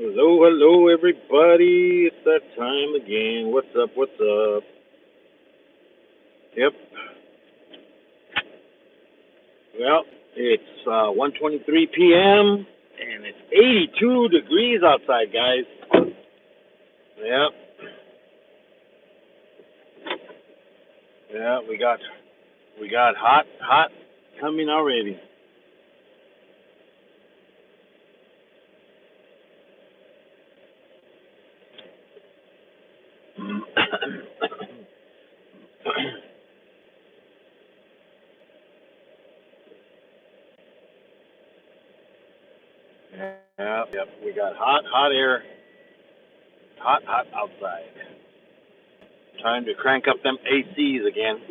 Hello, hello, everybody. It's that time again. What's up? What's up? Yep. Well, it's 1:23 p.m. and it's 82 degrees outside, guys. Yep. Yeah, we got hot coming already. Yep. We got hot air, hot outside. Time to crank up them ACs again.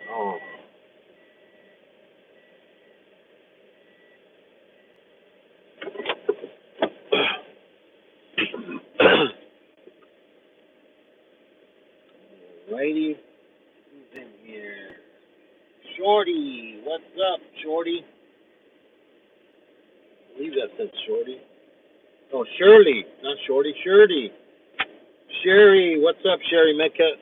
Oh. Righty, who's in here? Shorty, what's up, Shorty? I believe that said Shorty. Oh, Shirley, not Shorty, Shirley. Sherry, what's up, Sherry Mecca?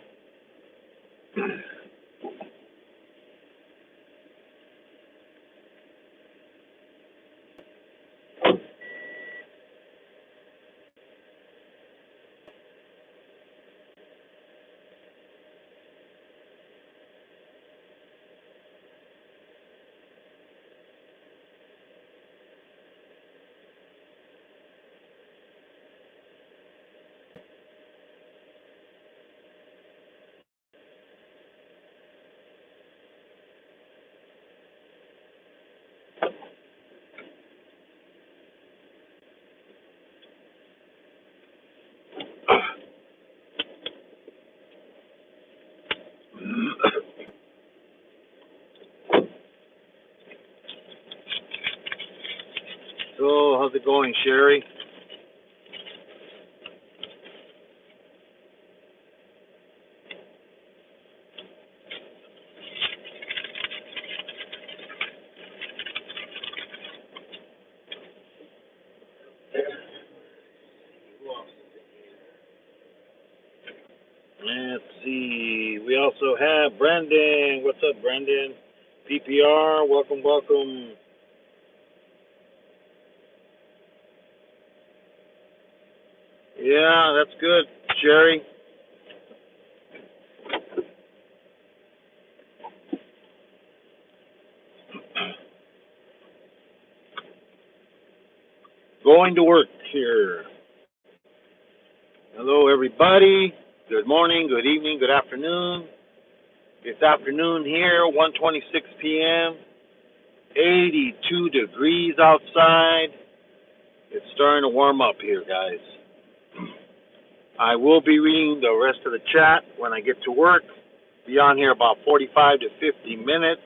So, how's it going, Sherry? Let's see. We also have Brandon. What's up, Brandon? PPR, welcome, welcome. Yeah, that's good, Sherry. Going to work here. Hello, everybody. Good morning, good evening, good afternoon. It's afternoon here, 1:26 p.m. 82 degrees outside. It's starting to warm up here, guys. I will be reading the rest of the chat when I get to work. Be on here about 45 to 50 minutes.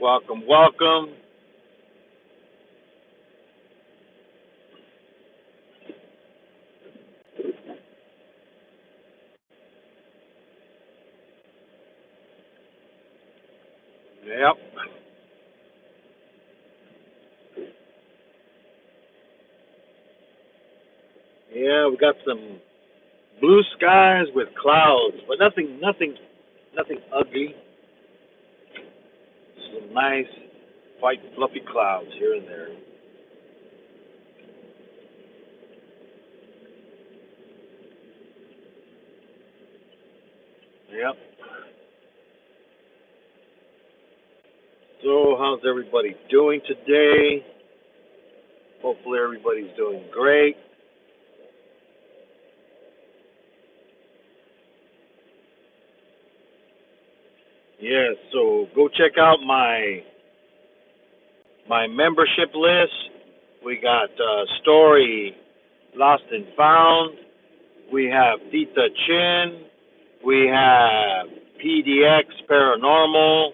Welcome, welcome. Yep. Yeah, we got some blue skies with clouds, but nothing ugly. Some nice, white, fluffy clouds here and there. Yep. So, how's everybody doing today? Hopefully, everybody's doing great. Yeah. So, go check out my membership list. We got Story Lost and Found. We have Theta Chin. We have PDX Paranormal.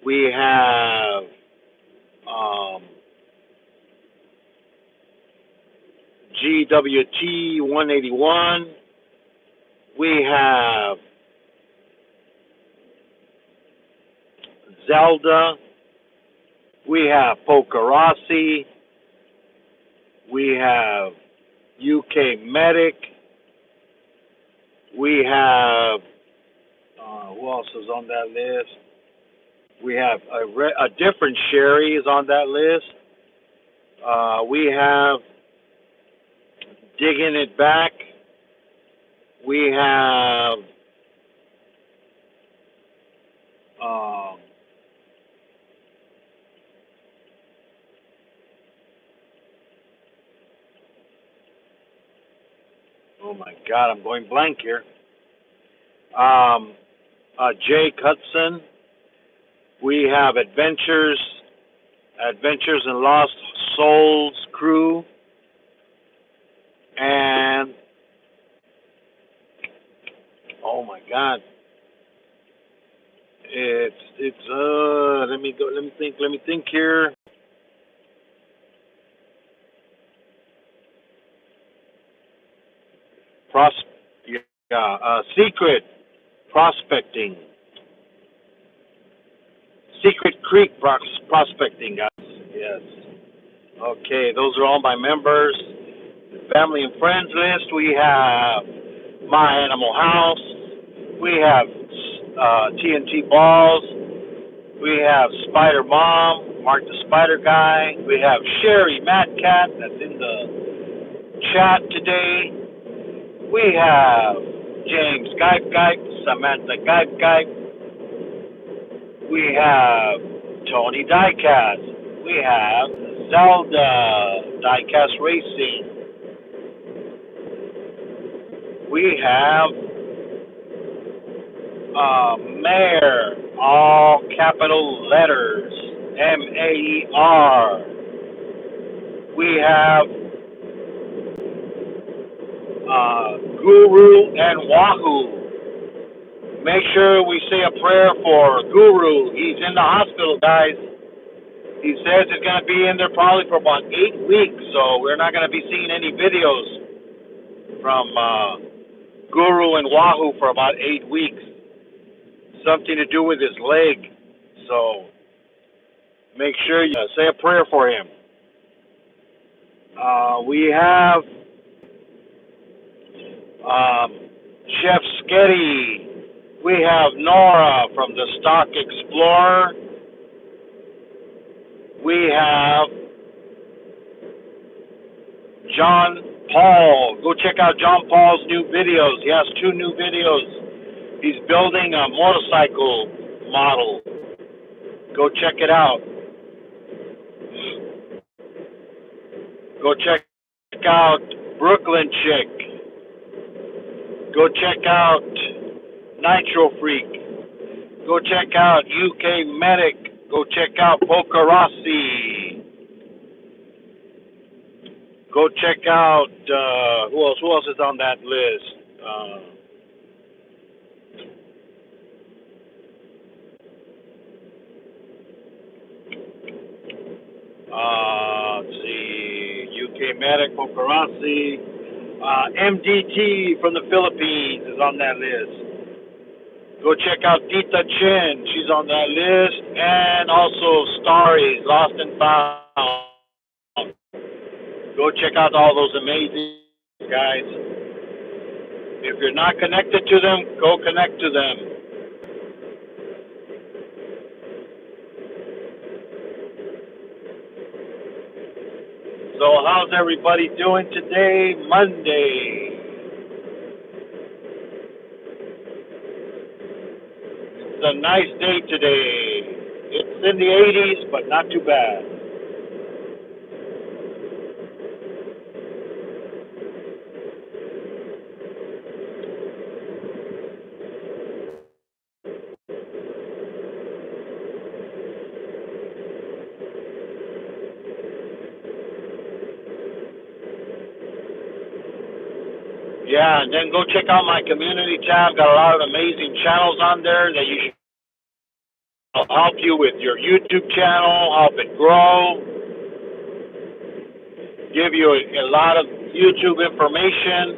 We have um, GWT 181. We have Zelda. We have Pokerossi. We have UK Medic. We have, who else is on that list? We have a different Sherry is on that list. We have Digging It Back. We have oh my God, I'm going blank here. Jake Hudson. We have Adventures in Lost Souls crew, and oh my God, it's let me think here. Secret Prospecting. Secret Creek Prospecting, guys. Yes. Okay, those are all my members. The family and friends list. We have My Animal House. We have TNT Balls. We have Spider Mom, Mark the Spider Guy. We have Sherry Mad Cat that's in the chat today. We have James Gype, Samantha Gype. We have Tony Diecast. We have Zelda Diecast Racing. We have Mayor, all capital letters, MAER. We have Guru and Wahoo. Make sure we say a prayer for Guru. He's in the hospital, guys. He says he's going to be in there probably for about 8 weeks, so we're not going to be seeing any videos from Guru and Wahoo for about 8 weeks. Something to do with his leg. So make sure you say a prayer for him. We have Chef Sketty. We have Nora from the Stock Explorer. We have John Paul. Go check out John Paul's new videos. He has 2 new videos. He's building a motorcycle model. Go check it out. Go check out Brooklyn Chick. Go check out Nitro Freak. Go check out UK Medic. Go check out Pokerossi. Go check out who else is on that list? Let's see, UK Medic, Pokerossi, MDT from the Philippines is on that list. Go check out Dita Chin. She's on that list. And also Starry, Lost and Found. Go check out all those amazing guys. If you're not connected to them, go connect to them. So how's everybody doing today, Monday? It's a nice day today. It's in the 80s, but not too bad. Yeah, and then go check out my community tab. Got a lot of amazing channels on there that you should help you with your YouTube channel, help it grow. give you a lot of YouTube information.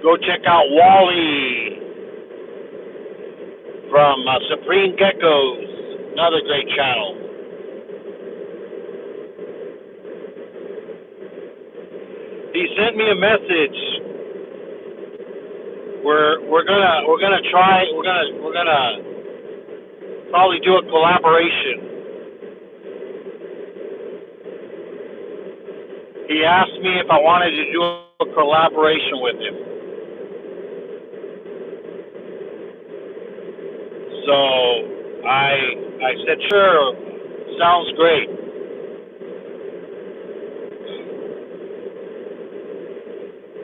Go check out Wally from Supreme Geckos, another great channel. He sent me a message. We're gonna try. We're gonna probably do a collaboration. He asked me if I wanted to do a collaboration with him. So I said sure, sounds great.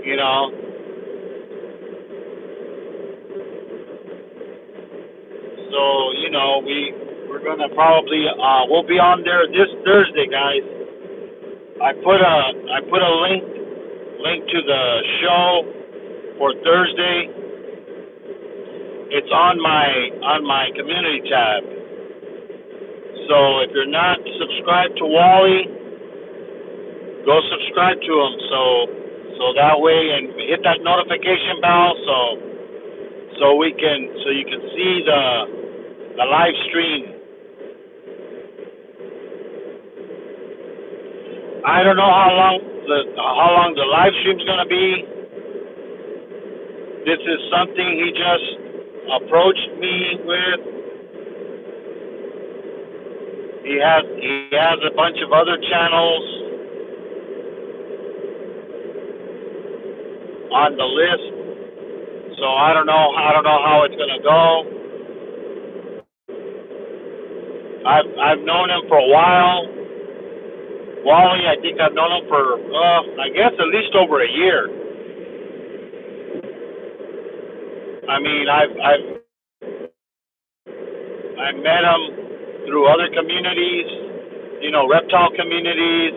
You know, so we're gonna probably we'll be on there this Thursday, guys. I put a link to the show for Thursday. It's on my community tab. So if you're not subscribed to Wally, go subscribe to him. So that way, and hit that notification bell so you can see the live stream. I don't know how long the live stream's gonna be. This is something he just approached me with. He has a bunch of other channels on the list. So I don't know how it's gonna go. I've known him for a while. Wally, I think I've known him for I guess at least over a year. I mean, I met him through other communities, reptile communities.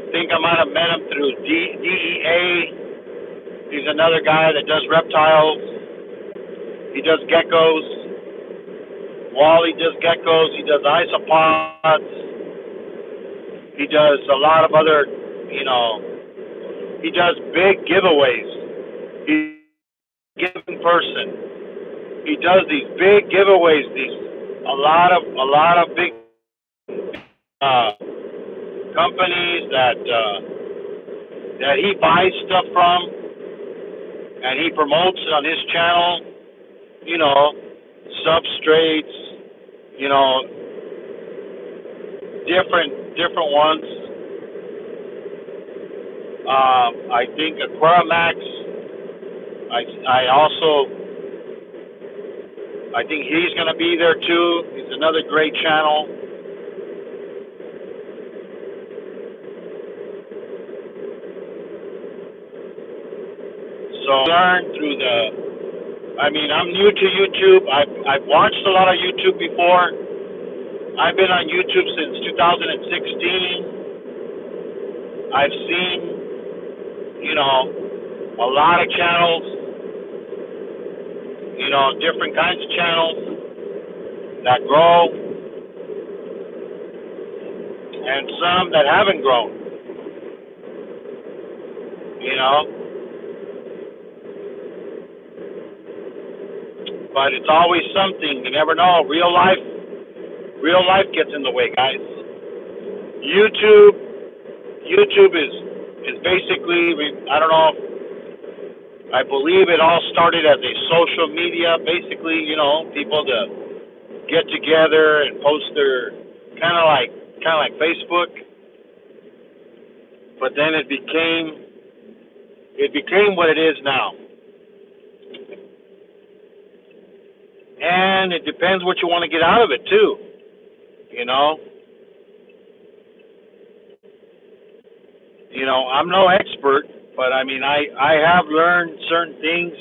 I think I might have met him through DEA. He's another guy that does reptiles. He does geckos. Wally does geckos. He does isopods. He does a lot of other, he does big giveaways. He's a giving person. He does these big giveaways. A lot of big companies that he buys stuff from, and he promotes on his channel. Substrates. Different ones. I think Aquarimax. I think he's going to be there too. He's another great channel. So learn through I'm new to YouTube. I've watched a lot of YouTube before. I've been on YouTube since 2016. I've seen, a lot of channels, different kinds of channels that grow and some that haven't grown, But it's always something. You never know. Real life gets in the way, guys. YouTube is basically, I don't know, I believe it all started as a social media, basically, people to get together and post their, kind of like Facebook, but then it became what it is now. And it depends what you want to get out of it too, I'm no expert, but I have learned certain things,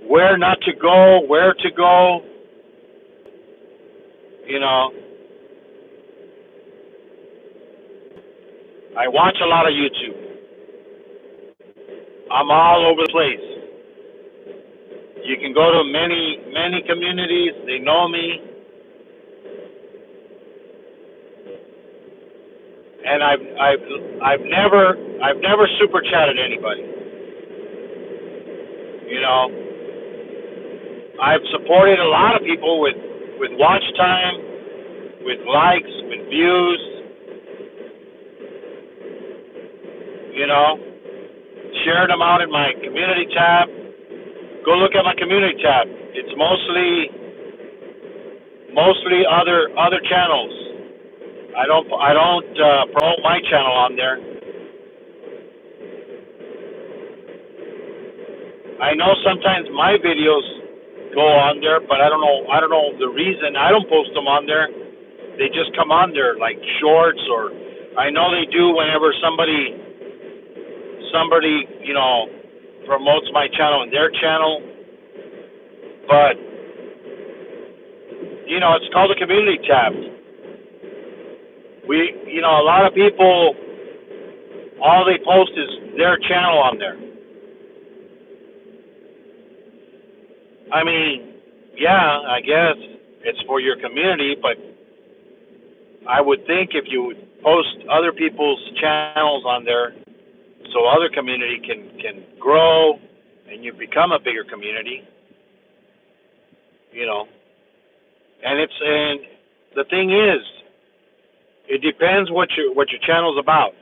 where not to go, where to go, I watch a lot of YouTube. I'm all over the place. You can go to many communities. They know me, and I've never super chatted anybody. You know, I've supported a lot of people with watch time, with likes, with views. You know, shared them out in my community tab. Go look at my community tab. It's mostly other channels. I don't promote my channel on there. I know sometimes my videos go on there, but I don't know the reason. I don't post them on there. They just come on there like shorts, or I know they do whenever somebody promotes my channel in their channel. But it's called a community tab. A lot of people, all they post is their channel on there. I mean, yeah, I guess it's for your community, but I would think if you would post other people's channels on there, so other community can grow and you become a bigger community. And the thing is, it depends what your channel's about.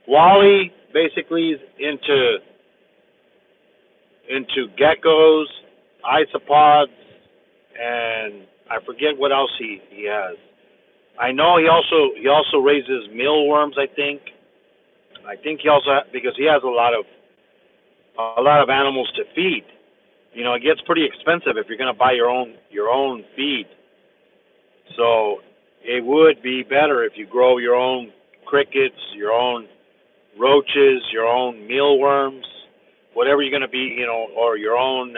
Wally basically is into geckos, isopods, and I forget what else he has. I know he also raises mealworms. I think he also, because he has a lot of animals to feed. It gets pretty expensive if you're going to buy your own feed. So it would be better if you grow your own crickets, your own roaches, your own mealworms, whatever you're going to be, or your own,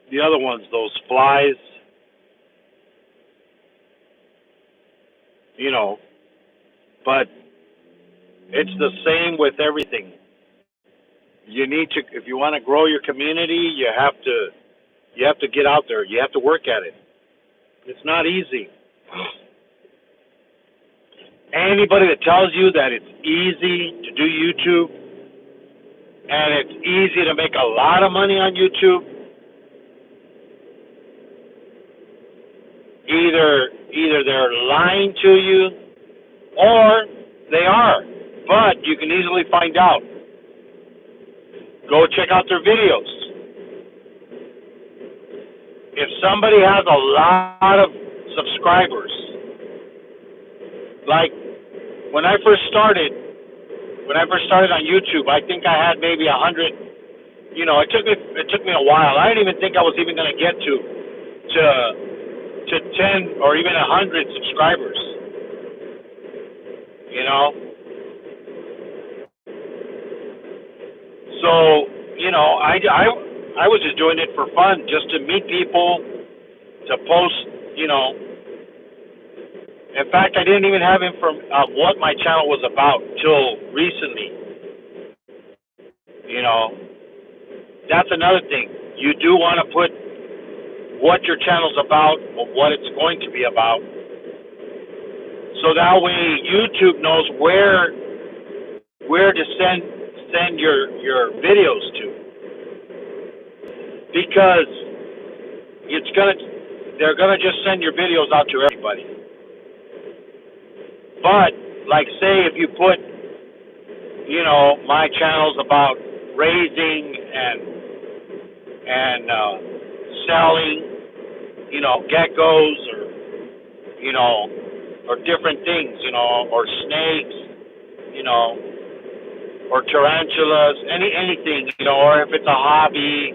the other ones, those flies, but it's the same with everything. You need to, if you want to grow your community, you have to get out there. You have to work at it. It's not easy. Anybody that tells you that it's easy to do YouTube and it's easy to make a lot of money on YouTube, either they're lying to you or they are. But you can easily find out. Go check out their videos. If somebody has a lot of subscribers, like when I first started on YouTube, I think I had maybe 100. It took me a while. I didn't even think I was even going to get to 10 or even 100 subscribers. So I was just doing it for fun, just to meet people, to post. In fact, I didn't even have what my channel was about till recently. That's another thing. You do want to put what your channel's about or what it's going to be about, so that way YouTube knows where to send your videos to, because they're gonna just send your videos out to everybody. But like, say if you put, my channel's about raising and selling, geckos or different things, or snakes, or tarantulas, anything, or if it's a hobby,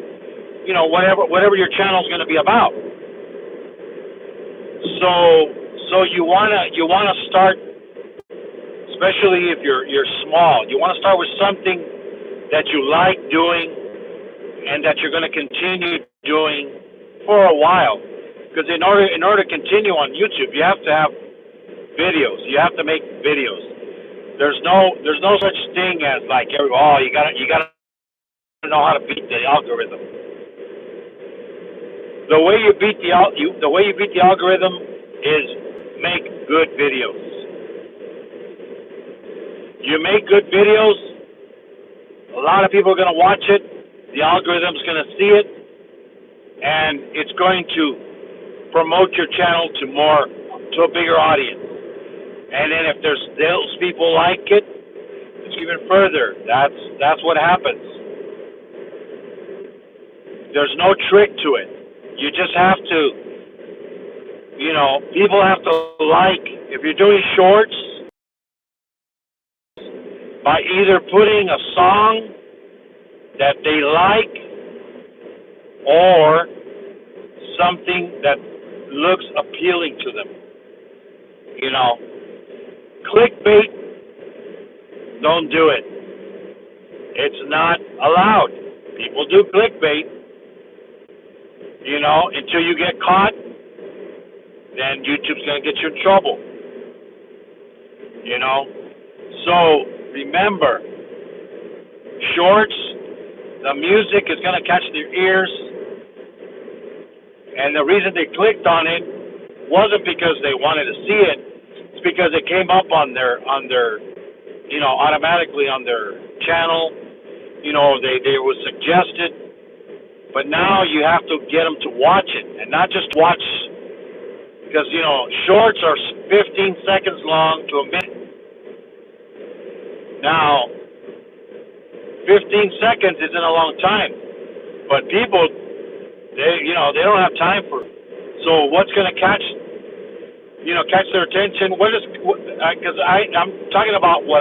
whatever your channel's going to be about. So you wanna start, especially if you're small. You want to start with something that you like doing and that you're going to continue doing for a while. Because in order to continue on YouTube, you have to have videos. You have to make videos. there's no such thing as like you gotta know how to beat the algorithm. The way you beat the algorithm is make good videos. You make good videos, a lot of people are going to watch it. The algorithm's going to see it, and it's going to promote your channel to a bigger audience. And then if those people like it, even further. That's what happens. There's no trick to it. You just have to, people have to like. If you're doing shorts, by either putting a song that they like or something that looks appealing to them. Clickbait, don't do it. It's not allowed. People do clickbait, until you get caught, then YouTube's going to get you in trouble. So remember, shorts, the music is going to catch their ears, and the reason they clicked on it wasn't because they wanted to see it. It's because it came up on their automatically on their channel. They were suggested, but now you have to get them to watch it, and not just watch, because shorts are 15 seconds long to a minute. Now, 15 seconds isn't a long time, but people, they don't have time for it. So what's going to catch their attention? Because I'm talking about what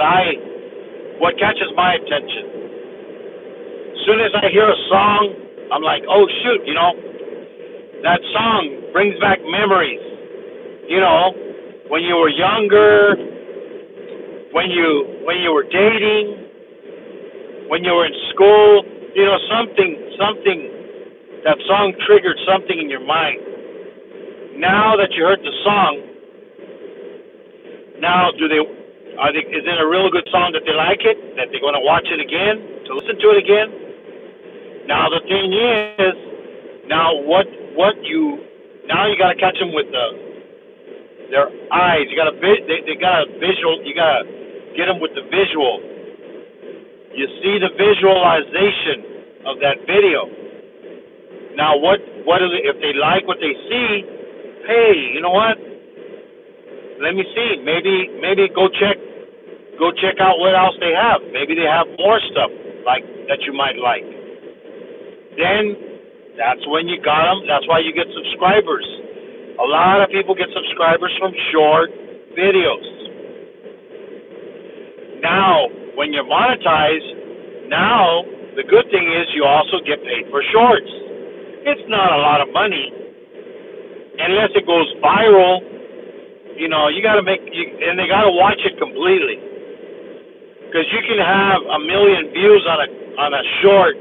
catches my attention. As soon as I hear a song, I'm like, oh shoot, that song brings back memories. When you were younger, when you were dating, when you were in school, something, that song triggered something in your mind. Now that you heard the song, now is it a real good song that they like it, that they're going to watch it again, to listen to it again? Now the thing is, now you got to catch them with their eyes. You got to they got a visual. You got to get them with the visual. You see the visualization of that video. Now what is it? If they like what they see, hey, you know what? Let me see. Maybe go check out what else they have. Maybe they have more stuff like that you might like. Then that's when you got them. That's why you get subscribers. A lot of people get subscribers from short videos. Now, when you're monetized, now the good thing is you also get paid for shorts. It's not a lot of money unless it goes viral. You got to and they got to watch it completely, because you can have 1 million views on a short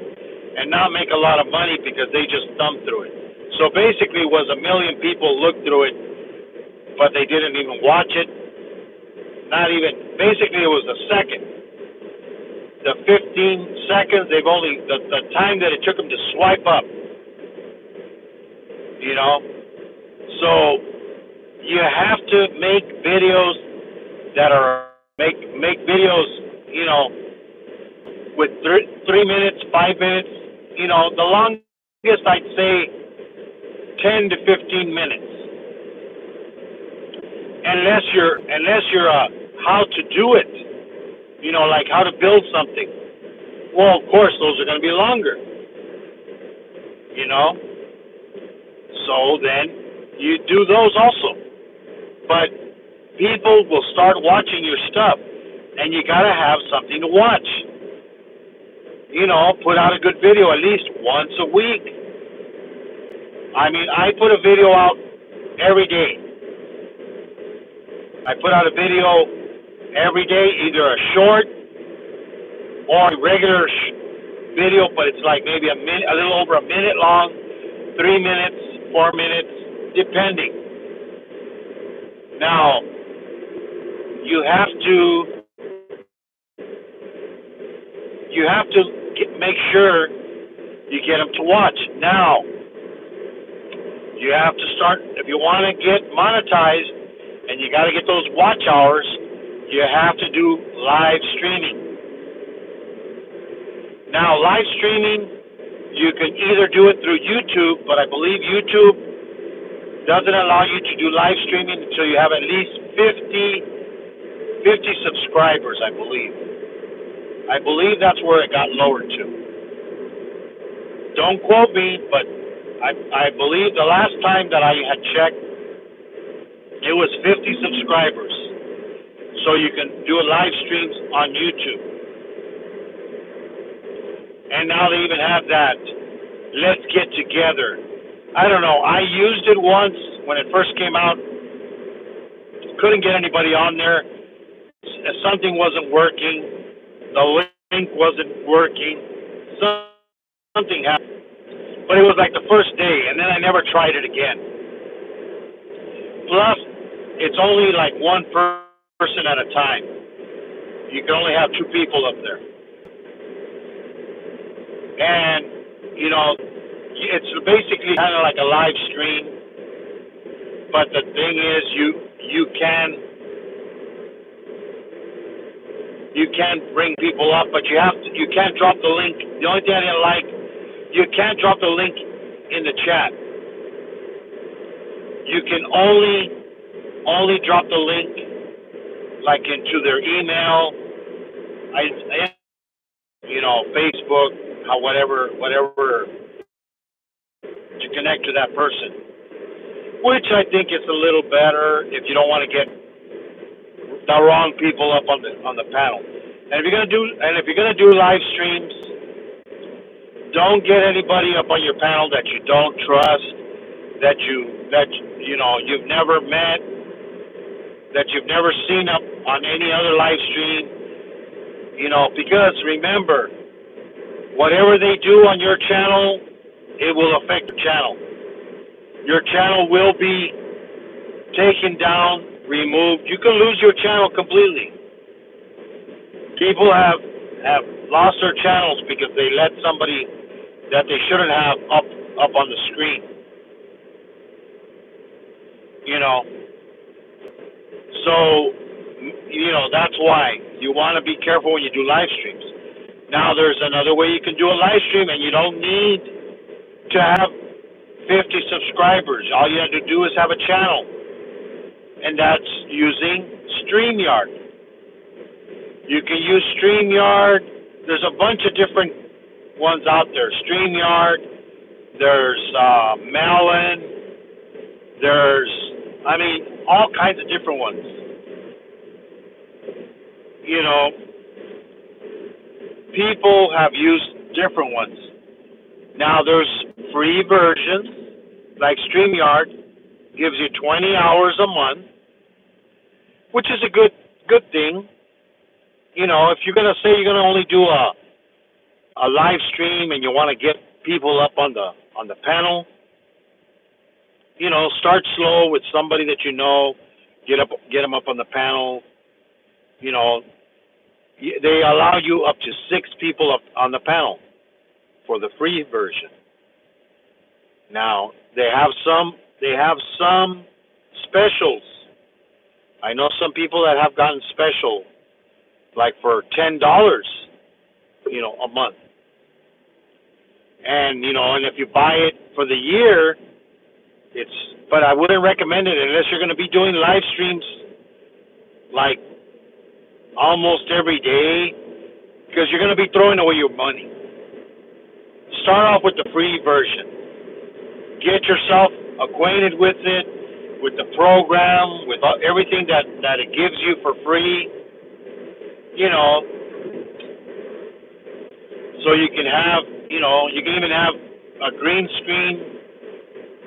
and not make a lot of money because they just thumbed through it. So basically, it was 1 million people looked through it, but they didn't even watch it. Not even. Basically, it was a second. The 15 seconds, they've only the time that it took them to swipe up. So you have to make videos that are make videos, with 3 minutes, 5 minutes. The longest I'd say 10 to 15 minutes. Unless you're how to do it, like how to build something. Well, of course, those are going to be longer. So then you do those also. But people will start watching your stuff, and you got to have something to watch. Put out a good video at least once a week. I mean, I put a video out every day. I put out a video every day, either a short or a regular video, but it's like maybe a little over a minute long, 3 minutes, 4 minutes, depending. Now, you have to you have to make sure you get them to watch. Now, you have to start, if you want to get monetized and you got to get those watch hours, you have to do live streaming. Now, live streaming, you can either do it through YouTube, but I believe YouTube doesn't allow you to do live streaming until you have at least 50 subscribers, I believe. I believe that's where it got lowered to. Don't quote me, but I believe the last time that I had checked, it was 50 subscribers. So you can do live streams on YouTube. And now they even have that, let's get together. I don't know, I used it once when it first came out. Couldn't get anybody on there. Something wasn't working. The link wasn't working. Something happened. But it was like the first day, and then I never tried it again. Plus, it's only like one person at a time. You can only have 2 people up there. And, you know, it's basically kind of like a live stream. But the thing is, you can bring people up, but you can't drop the link. The only thing I didn't like, you can't drop the link in the chat. You can only drop the link like into their email, Facebook, whatever to connect to that person. Which I think is a little better if you don't want to get the wrong people up on the panel. And if you're gonna do live streams, don't get anybody up on your panel that you don't trust, that you've never met, that you've never seen up on any other live stream. Because remember, whatever they do on your channel, it will affect your channel. Your channel will be taken down, removed. You can lose your channel completely. People have lost their channels because they let somebody that they shouldn't have up on the screen. So, that's why you want to be careful when you do live streams. Now, there's another way you can do a live stream, and you don't need to have 50 subscribers. All you have to do is have a channel, and that's using StreamYard. You can use StreamYard. There's a bunch of different ones out there. StreamYard, there's Melon, there's, all kinds of different ones. People have used different ones. Now, there's free versions, like StreamYard, gives you 20 hours a month, which is a good thing. If you're going to say you're going to only do a live stream and you want to get people up on the panel, start slow with somebody that get them up on the panel. They allow you up to 6 people up on the panel for the free version. Now, they have some specials. I know some people that have gotten special, like for $10, a month. And, and if you buy it for the year, but I wouldn't recommend it unless you're going to be doing live streams like almost every day, because you're going to be throwing away your money. Start off with the free version. Get yourself acquainted with it, with the program, with everything that it gives you for free. So you can have, you can even have a green screen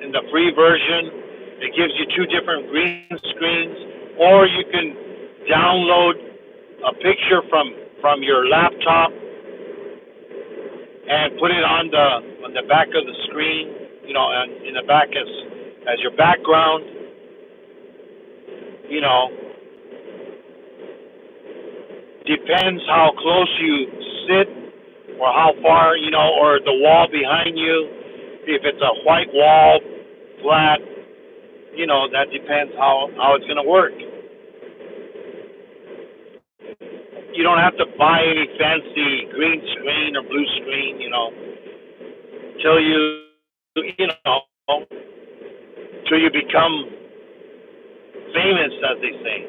in the free version. It gives you 2 different green screens, or you can download a picture from your laptop and put it on the back of the screen, and in the back as your background. Depends how close you sit or how far, or the wall behind you. If it's a white wall, flat, that depends how it's going to work. You don't have to buy any fancy green screen or blue screen, till you know, till you become famous, as they say.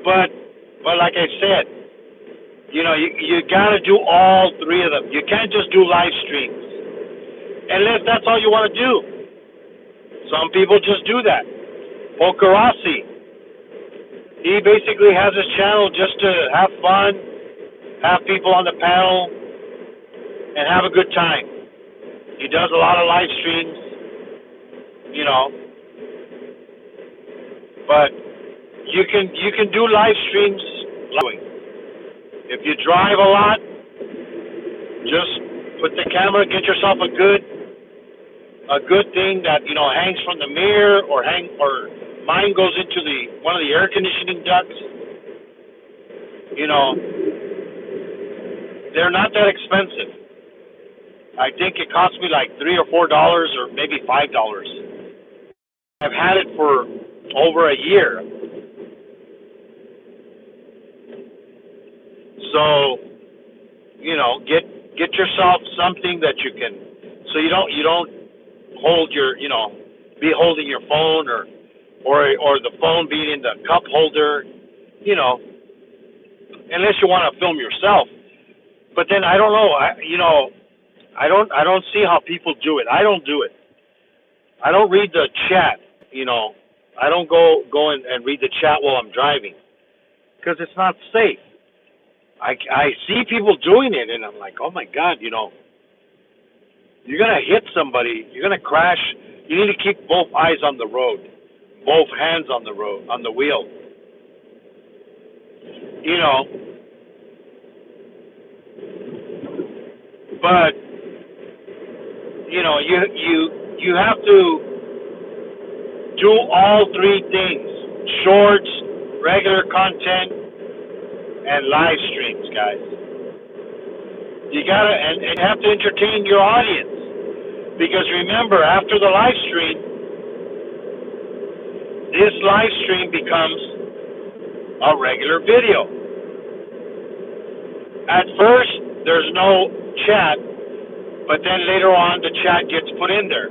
but like I said, you got to do all three of them. You can't just do live streams unless that's all you want to do. Some people just do that. Pokerossi, he basically has his channel just to have fun, have people on the panel, and have a good time. He does a lot of live streams, but you can do live streams. If you drive a lot, just put the camera, get yourself a good thing that hangs from the mirror, or mine goes into one of the air conditioning ducts. They're not that expensive. I think it cost me like $3 or $4, or maybe $5. I've had it for over a year. So, get yourself something that you can, so you don't hold be holding your phone, or the phone being in the cup holder, unless you want to film yourself. But then I don't know, I don't see how people do it. I don't do it. I don't read the chat, I don't go and read the chat while I'm driving, because it's not safe. I see people doing it, and I'm like, oh my God, you're gonna hit somebody, you're gonna crash. You need to keep both eyes on the road, both hands on the road, on the wheel. But you have to do all three things: shorts, regular content, and live streams, guys. You gotta, and you have to entertain your audience, because remember, after the live stream, this live stream becomes a regular video. At first, there's no chat, but then later on, the chat gets put in there,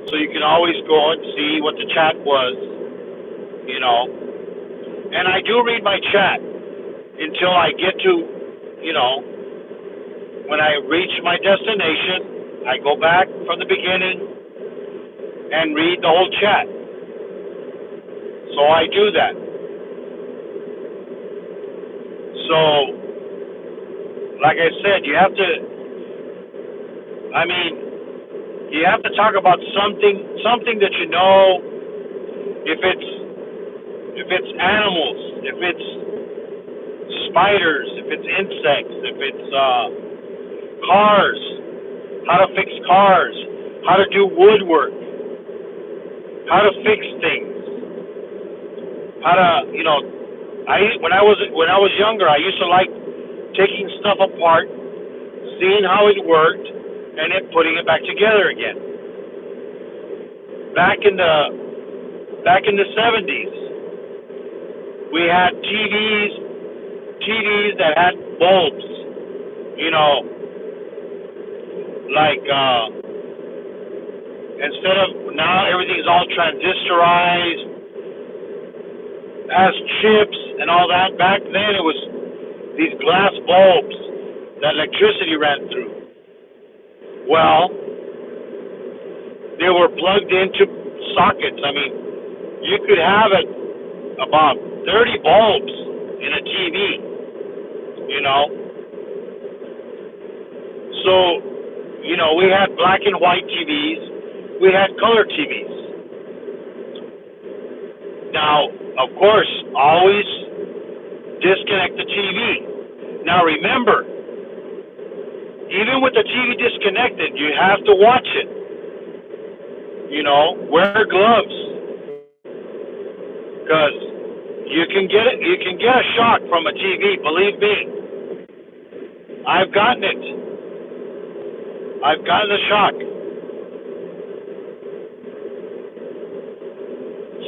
so you can always go and see what the chat was, And I do read my chat until I get to, when I reach my destination, I go back from the beginning and read the whole chat. So I do that. So, like I said, you have to talk about something that if it's animals, if it's spiders, if it's insects, if it's cars, how to fix cars, how to do woodwork, how to fix things, how to, when I was younger, I used to like taking stuff apart, seeing how it worked, and then putting it back together again. Back in the 70s, we had TVs that had bulbs, like instead of, now everything's all transistorized, has chips and all that. Back then it was these glass bulbs that electricity ran through. Well, they were plugged into sockets. I mean, you could have about 30 bulbs in a TV, So, we had black and white TVs. We had color TVs. Now, of course, always disconnect the TV. Now, remember, even with the TV disconnected, you have to watch it. Wear gloves, because you can get a shock from a TV. Believe me. I've gotten it. I've gotten the shock.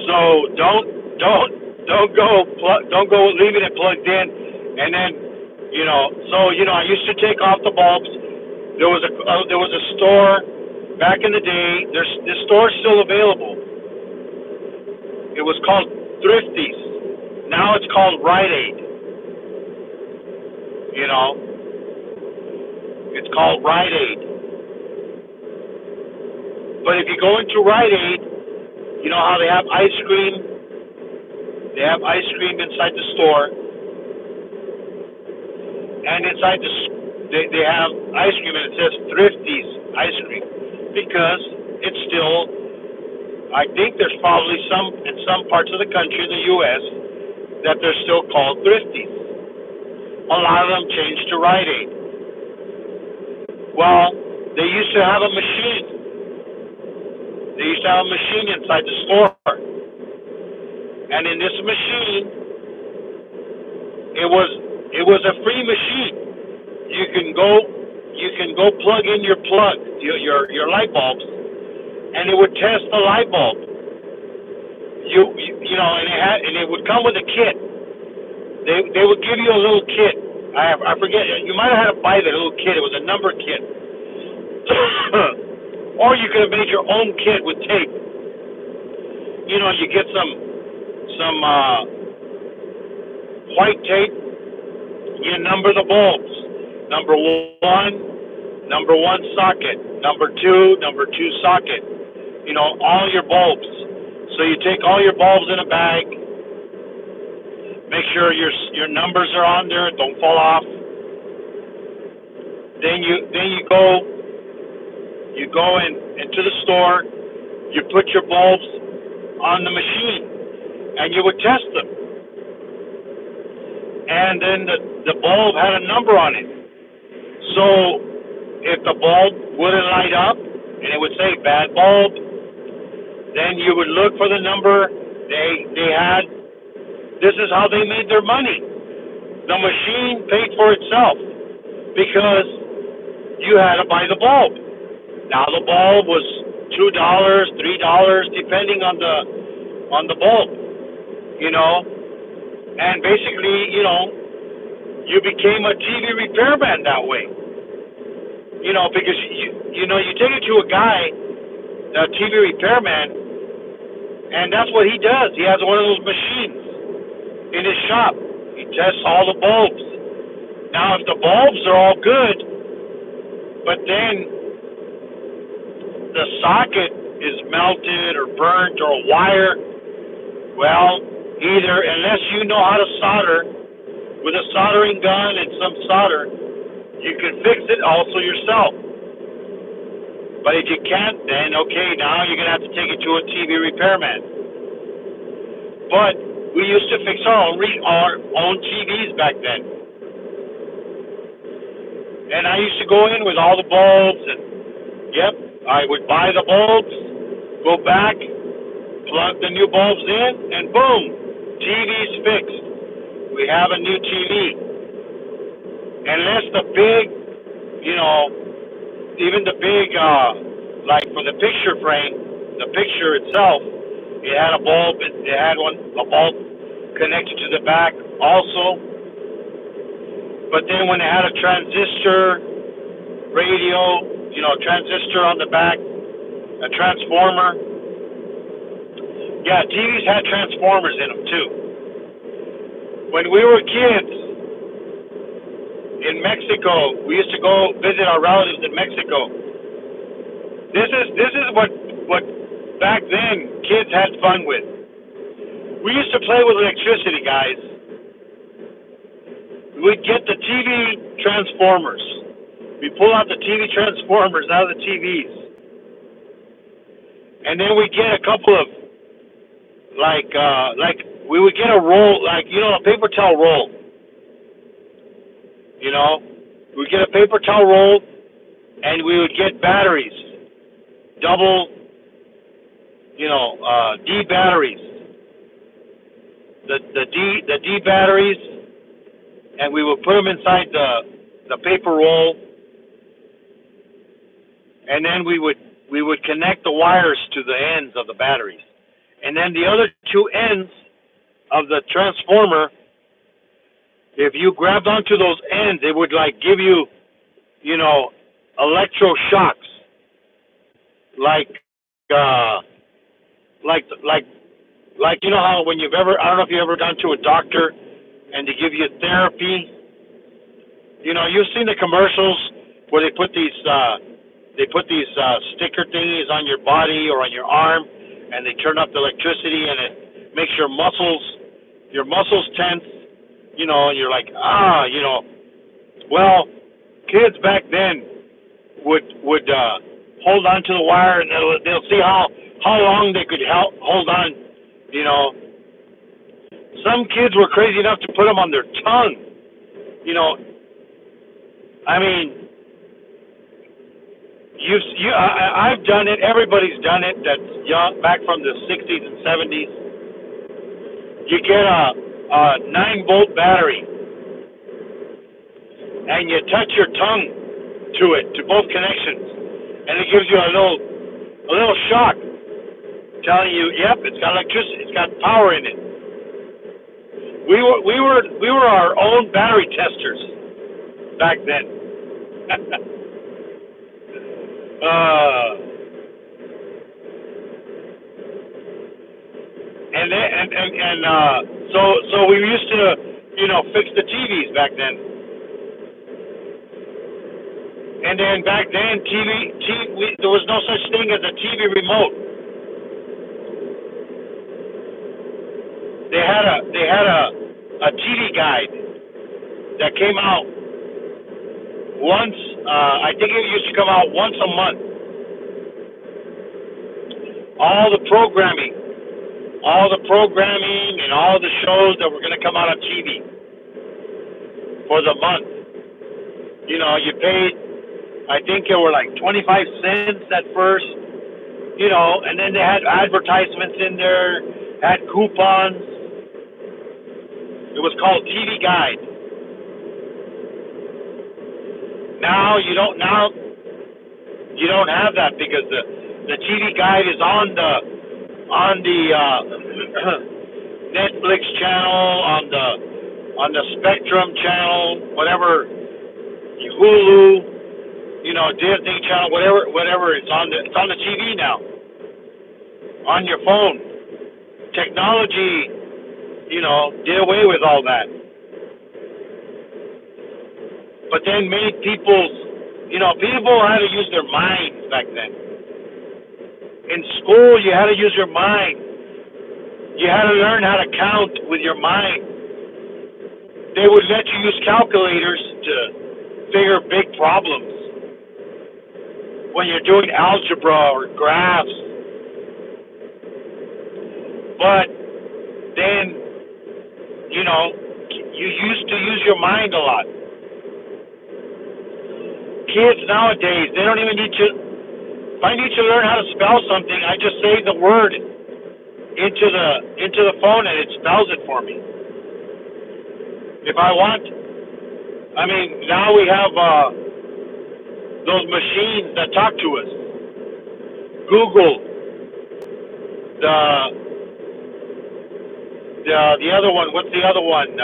So don't go leaving it plugged in, and then I used to take off the bulbs. There was a store back in the day. This store is still available. It was called Thrifties. Now it's called Rite Aid. You know, it's called Rite Aid. But if you go into Rite Aid, you know how they have ice cream? They have ice cream inside the store, and inside they have ice cream, and it says Thrifties ice cream because it's still. I think there's probably in some parts of the country, the U.S., that they're still called Thrifties. A lot of them changed to Rite Aid. Well, they used to have a machine. They used to have a machine inside the store. And in this machine, it was a free machine. You can go plug in your light bulbs, and it would test the light bulb. And it would come with a kit. They would give you a little kit. I forget. You might have had to buy the little kit. It was a number kit. Or you could have made your own kit with tape. You get some white tape. You number the bulbs. Number one socket. Number two socket. All your bulbs. So you take all your bulbs in a bag. Make sure your numbers are on there. Don't fall off. Then you go into the store. You put your bulbs on the machine, and you would test them. And then the bulb had a number on it. So if the bulb wouldn't light up, and it would say bad bulb, then you would look for the number they had. This is how they made their money. The machine paid for itself because you had to buy the bulb. Now the bulb was $2, $3, depending on the bulb. And basically, you became a TV repairman that way. Because you take it to a guy, a TV repairman, and that's what he does. He has one of those machines in his shop. He tests all the bulbs. Now, if the bulbs are all good, but then the socket is melted or burnt or a wire, well, either, unless you know how to solder with a soldering gun and some solder, you can fix it also yourself. But if you can't, then okay, now you're going to have to take it to a TV repairman. But we used to fix our own TVs back then. And I used to go in with all the bulbs, and I would buy the bulbs, go back, plug the new bulbs in, and boom, TV's fixed. We have a new TV. Unless the big, even the big, like for the picture frame, the picture itself, it had a bulb. It had a bulb connected to the back also. But then when it had a transistor radio, transistor on the back, a transformer. Yeah, TVs had transformers in them too. When we were kids in Mexico, we used to go visit our relatives in Mexico. This is what back then kids had fun with. We used to play with electricity, guys. We'd get the TV transformers. We pull out the TV transformers out of the TVs. And then we get a couple of, like we would get a roll, a paper towel roll. We'd get a paper towel roll, and we would get batteries, double, D batteries. The D batteries, and we would put them inside the paper roll, and then we would connect the wires to the ends of the batteries, and then the other two ends of the transformer. If you grabbed onto those ends, it would like give you, you know, electroshocks, like, uh, like, like, like you know how when you've ever, I don't know if you ever gone to a doctor and they give you therapy. You know, you've seen the commercials where they put these sticker thingies on your body or on your arm, and they turn up the electricity, and it makes your muscles tense. You know, and you're like, you know. Well, kids back then would hold on to the wire, and they'll see how long they could hold on. You know, some kids were crazy enough to put them on their tongue. You know, I mean, I've done it. Everybody's done it. That's young, back from the '60s and '70s. You get a 9-volt battery, and you touch your tongue to it, to both connections, and it gives you a little shock, telling you, yep, it's got electricity, it's got power in it. We were our own battery testers back then. So we used to, you know, fix the TVs back then. And then back then, there was no such thing as a TV remote. They had a TV guide that came out once. I think it used to come out once a month. All the programming and all the shows that were going to come out on TV for the month. You know, you paid, I think it were like 25 cents at first, you know, and then they had advertisements in there, had coupons. It was called TV Guide. Now you don't have that, because the TV Guide is on the Netflix channel, on the Spectrum channel, whatever, Hulu, you know, Disney channel, whatever. It's on the TV now, on your phone. Technology, you know, did away with all that. But then made people had to use their minds back then. In school, you had to use your mind. You had to learn how to count with your mind. They would let you use calculators to figure big problems when you're doing algebra or graphs. But then, you know, you used to use your mind a lot. Kids nowadays, they don't even need to. If I need to learn how to spell something, I just say the word into the phone, and it spells it for me. If I want, I mean, now we have those machines that talk to us. Google, the other one. What's the other one?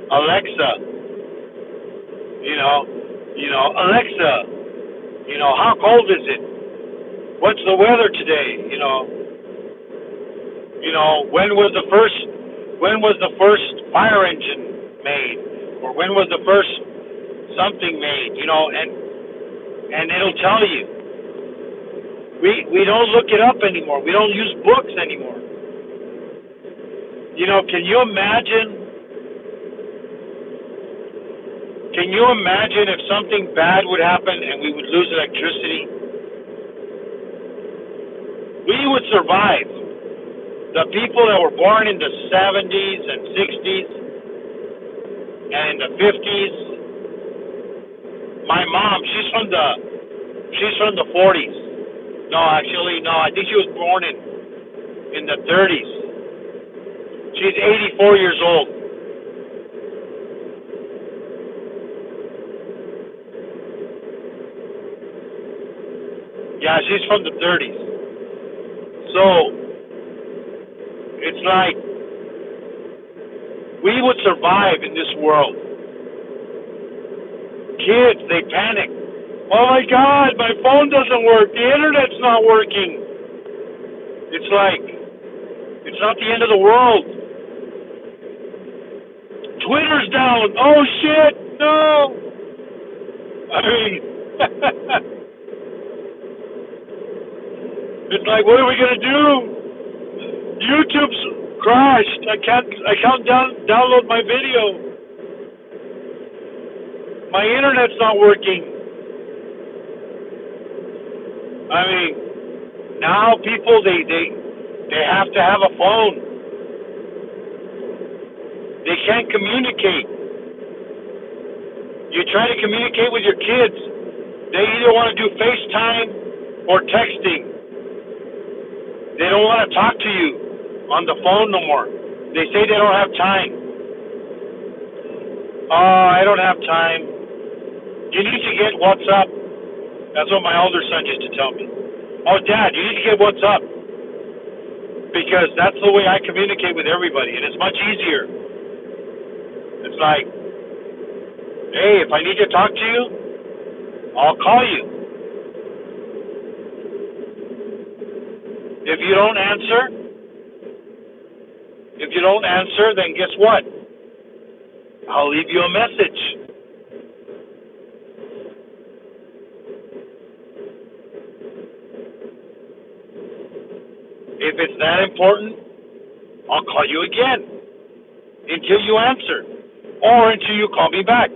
Alexa. You know, Alexa. You know, how cold is it? What's the weather today? You know, when was the first fire engine made, or when was the first something made? You know, and it'll tell you. We don't look it up anymore. We don't use books anymore. You know, can you imagine if something bad would happen and we would lose electricity? We would survive. The people that were born in the 70s and 60s and the 50s, my mom, she's from the 40s. No, I think she was born in the 30s. She's 84 years old. Yeah, she's from the 30s. So it's like we would survive in this world. Kids, they panic. Oh my God, my phone doesn't work. The internet's not working. It's like, it's not the end of the world. Twitter's down. Oh shit, no. I mean, it's like, what are we gonna do? YouTube's crashed. I can't download my video. My internet's not working. I mean, now people they have to have a phone. They can't communicate. You try to communicate with your kids, they either want to do FaceTime or texting. They don't want to talk to you on the phone no more. They say they don't have time. Oh, I don't have time. You need to get WhatsApp. That's what my older son used to tell me. Oh, Dad, you need to get WhatsApp. Because that's the way I communicate with everybody, and it's much easier. It's like, hey, if I need to talk to you, I'll call you. If you don't answer, then guess what? I'll leave you a message. If it's that important, I'll call you again until you answer or until you call me back.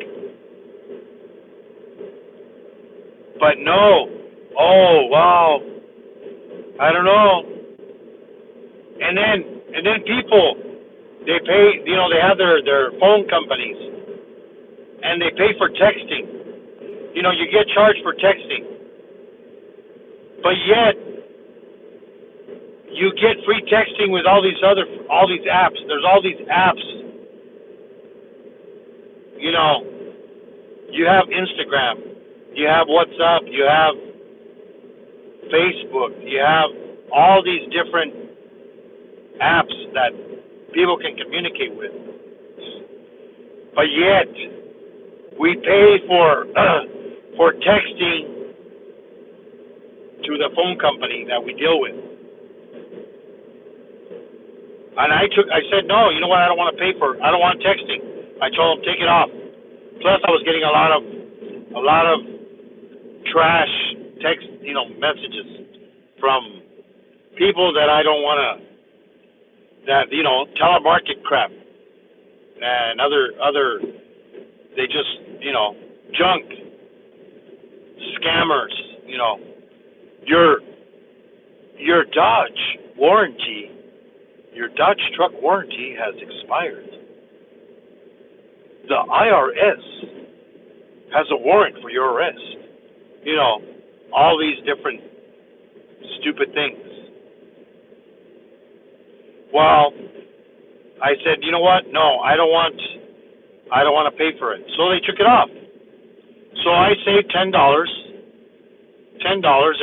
But no, oh wow, I don't know. And then people, they pay, they have their phone companies, and they pay for texting. You get charged for texting, but yet you get free texting with all these apps. There's all these apps. You have Instagram, you have WhatsApp, you have Facebook, you have all these different apps that people can communicate with. But yet, we pay for texting to the phone company that we deal with. And I said, no, you know what, I don't want texting. I told them, take it off. Plus, I was getting a lot of trash text, messages from people that I don't want to, telemarket crap and other, they just, junk, scammers, your Dodge warranty, your Dodge truck warranty has expired. The IRS has a warrant for your arrest. All these different stupid things. Well, I said, you know what? No, I don't want to pay for it. So they took it off. So I saved $10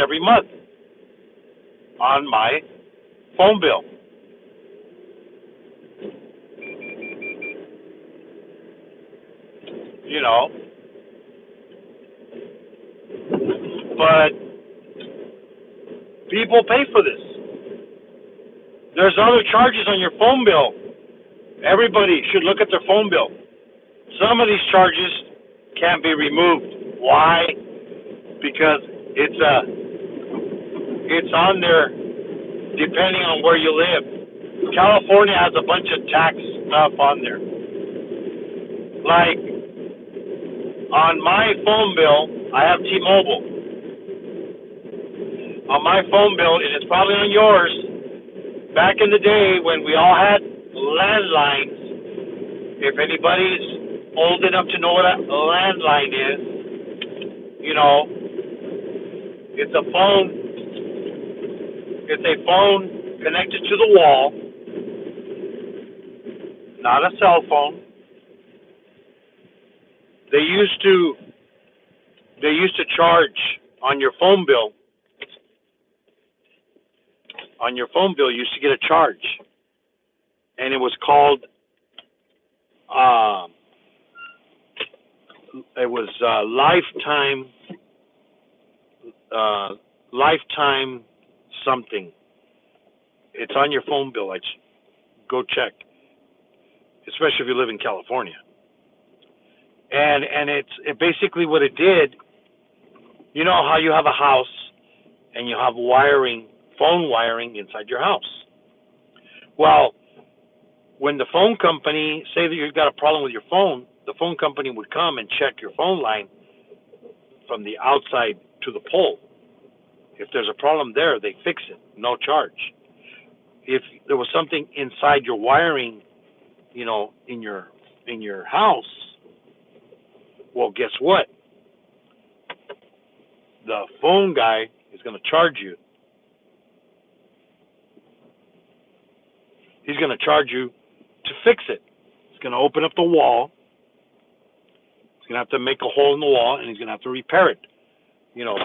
every month on my phone bill. But people pay for this. There's other charges on your phone bill. Everybody should look at their phone bill. Some of these charges can't be removed. Why? Because it's on there depending on where you live. California has a bunch of tax stuff on there. Like, on my phone bill, I have T-Mobile. On my phone bill, and it's probably on yours, back in the day when we all had landlines, if anybody's old enough to know what a landline is, it's a phone connected to the wall, not a cell phone. They used to charge on your phone bill. On your phone bill, you used to get a charge, and it was called uh, lifetime something. It's on your phone bill. Go check, especially if you live in California. And it basically what it did. You know how you have a house and you have phone wiring inside your house. Well, when the phone company say that you've got a problem with your phone, the phone company would come and check your phone line from the outside to the pole. If there's a problem there, they fix it, no charge. If there was something inside your wiring, in your house, well, guess what? The phone guy is going to charge you. He's going to charge you to fix it. He's going to open up the wall. He's going to have to make a hole in the wall, and he's going to have to repair it.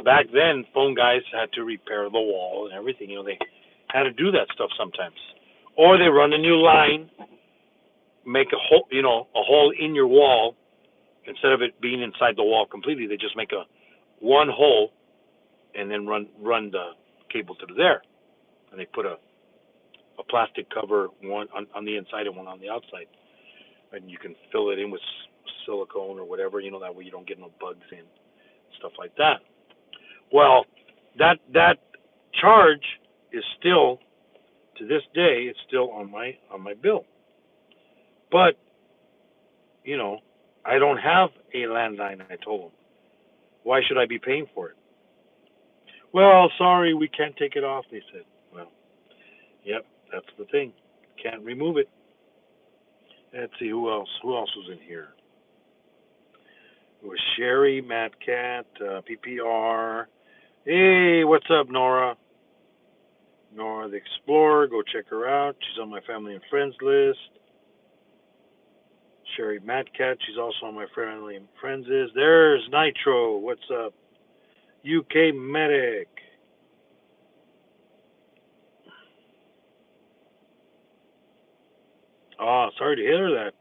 Back then, phone guys had to repair the wall and everything. They had to do that stuff sometimes. Or they run a new line, make a hole, a hole in your wall. Instead of it being inside the wall completely, they just make one hole and then run the cable to there. And they put a plastic cover, one on the inside and one on the outside. And you can fill it in with silicone or whatever, that way you don't get no bugs in, stuff like that. Well, that charge is still, to this day, it's still on my bill. But, I don't have a landline, I told them. Why should I be paying for it? Well, sorry, we can't take it off, they said. Well, yep, that's the thing. Can't remove it. Let's see, who else? Who else was in here? It was Sherry, Matt Cat, PPR. Hey, what's up, Nora? Nora the Explorer, go check her out. She's on my family and friends list. Sherry Matt Cat, she's also on my family and friends list. There's Nitro, what's up? UK Medic. Oh, sorry to hear that.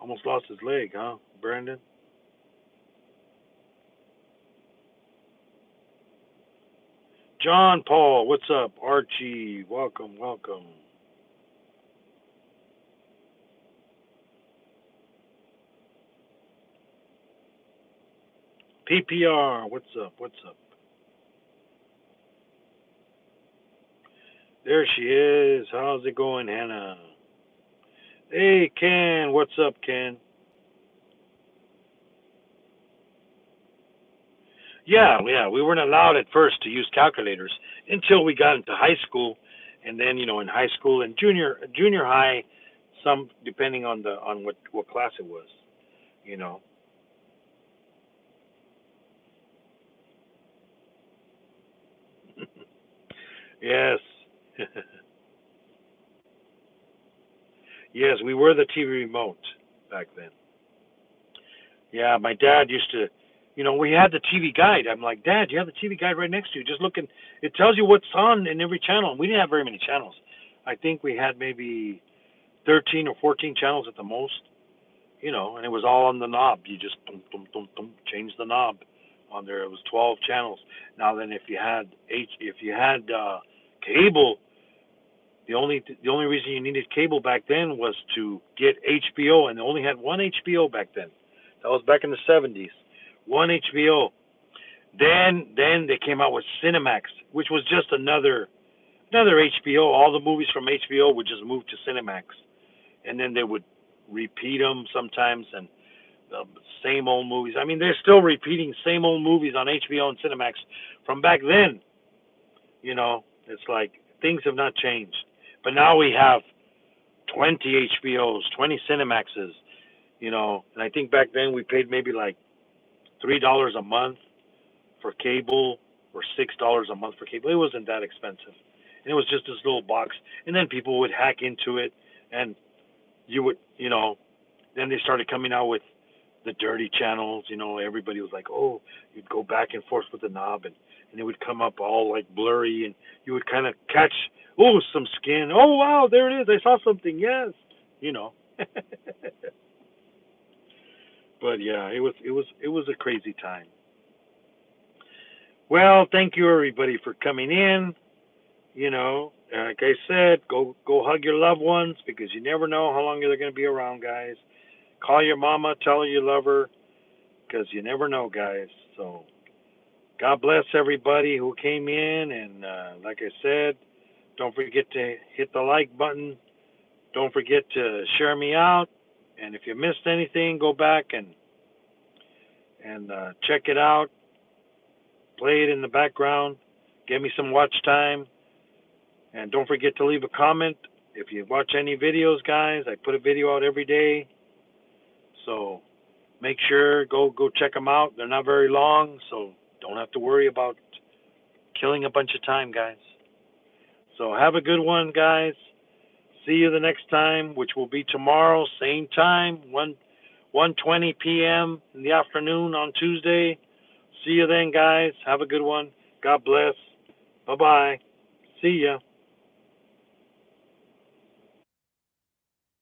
Almost lost his leg, huh, Brandon? John Paul, what's up? Archie, welcome. PPR, what's up? There she is. How's it going, Hannah? Hey, Ken, what's up, Ken? Yeah, we weren't allowed at first to use calculators until we got into high school, and then in high school and junior high, some depending on what class it was, you know. Yes, yes, we were the TV remote back then. Yeah, my dad used to, we had the TV guide. I'm like, Dad, you have the TV guide right next to you. Just look and it tells you what's on in every channel. And we didn't have very many channels. I think we had maybe 13 or 14 channels at the most, and it was all on the knob. You just change the knob on there. It was 12 channels. Now then, if you had cable, the only reason you needed cable back then was to get HBO, and they only had one HBO back then. That was back in the 70s. One HBO. Then they came out with Cinemax, which was just another HBO. All the movies from HBO would just move to Cinemax, and then they would repeat them sometimes, and the same old movies. I mean, they're still repeating same old movies on HBO and Cinemax from back then. It's like things have not changed. But now we have 20 HBOs, 20 Cinemaxes, and I think back then we paid maybe like $3 a month for cable or $6 a month for cable. It wasn't that expensive. And it was just this little box. And then people would hack into it and you would, then they started coming out with the dirty channels. Everybody was like, oh, you'd go back and forth with the knob, and it would come up all like blurry, and you would kind of catch, oh, some skin. Oh, wow, there it is. I saw something. Yes, you know. But yeah, it was a crazy time. Well, thank you everybody for coming in. Like I said, go hug your loved ones because you never know how long they're going to be around, guys. Call your mama, tell her you love her because you never know, guys. So God bless everybody who came in, and like I said, don't forget to hit the like button. Don't forget to share me out, and if you missed anything, go back and check it out. Play it in the background. Give me some watch time. And don't forget to leave a comment. If you watch any videos, guys, I put a video out every day. So make sure, go check them out. They're not very long, so don't have to worry about killing a bunch of time, guys. So have a good one, guys. See you the next time, which will be tomorrow, same time, 1:20 p.m. in the afternoon on Tuesday. See you then, guys. Have a good one. God bless. Bye-bye. See ya.